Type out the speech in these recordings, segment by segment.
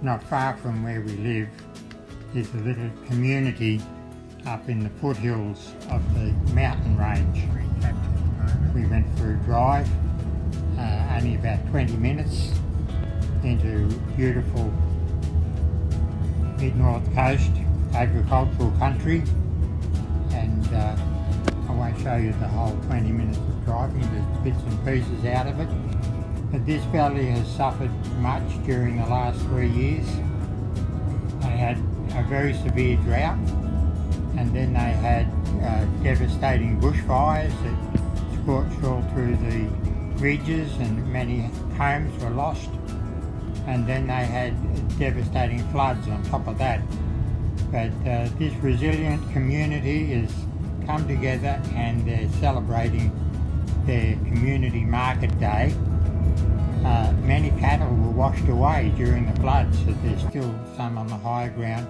not far from where we live is a little community up in the foothills of the mountain range. We went for a drive, only about 20 minutes, into beautiful mid-north coast agricultural country, and I won't show you the whole 20 minutes of driving, there's bits and pieces out of it. But this valley has suffered much during the last 3 years. They had a very severe drought, and then they had devastating bushfires that scorched all through the ridges, and many homes were lost. And then they had devastating floods on top of that. But this resilient community has come together and they're celebrating their community market day. Many cattle were washed away during the floods, but there's still some on the higher ground.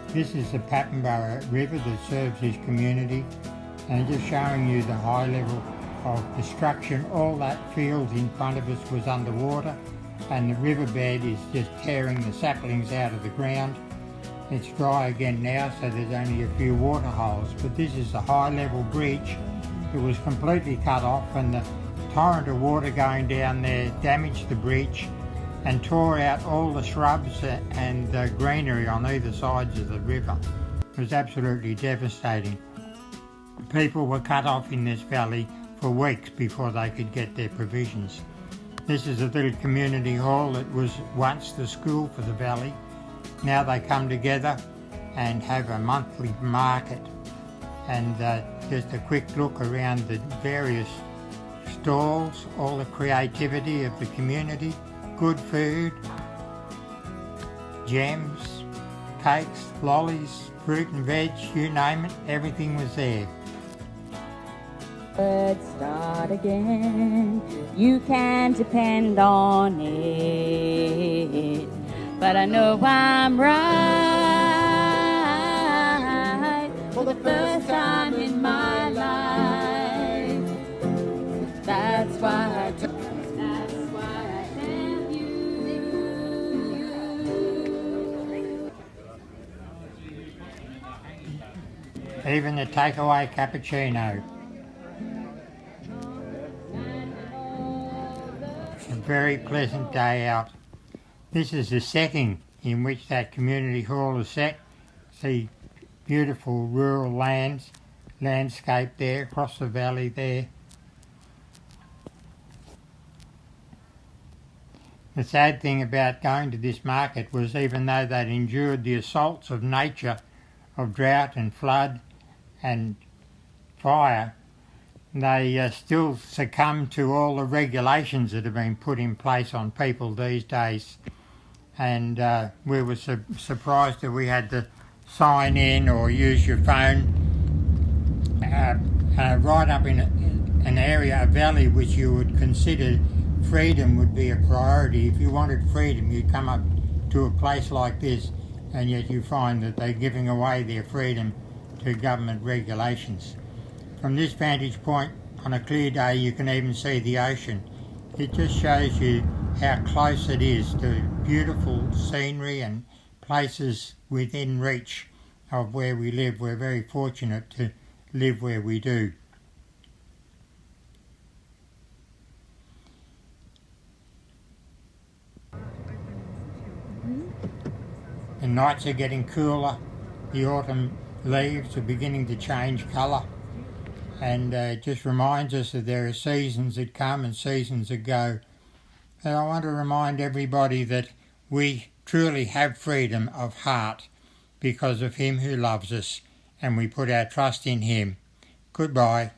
This is the Papenborough River that serves this community, and just showing you the high level of destruction. All that field in front of us was underwater, and the riverbed is just tearing the saplings out of the ground. It's dry again now, so there's only a few water holes, but this is a high level bridge. It was completely cut off, and the torrent of water going down there damaged the bridge and tore out all the shrubs and the greenery on either sides of the river. It was absolutely devastating. People were cut off in this valley for weeks before they could get their provisions. This is a little community hall that was once the school for the valley. Now they come together and have a monthly market, and just a quick look around the various stalls, all the creativity of the community, good food, jams, cakes, lollies, fruit and veg, you name it, everything was there. Let's start again, you can depend on it, but I know I'm right for the first time in my life. That's why I thank you. Even the takeaway cappuccino. A very pleasant day out. This is the setting in which that community hall is set. See beautiful rural landscape there, across the valley there. The sad thing about going to this market was, even though they'd endured the assaults of nature, of drought and flood and fire, they still succumb to all the regulations that have been put in place on people these days. And we were surprised that we had to sign in or use your phone right up in an area, a valley, which you would consider freedom would be a priority. If you wanted freedom, you'd come up to a place like this, and yet you find that they're giving away their freedom to government regulations. From this vantage point, on a clear day, you can even see the ocean. It just shows you how close it is to beautiful scenery and places within reach of where we live. We're very fortunate to live where we do. The nights are getting cooler, the autumn leaves are beginning to change colour, and it just reminds us that there are seasons that come and seasons that go. And I want to remind everybody that we truly have freedom of heart because of Him who loves us, and we put our trust in Him. Goodbye.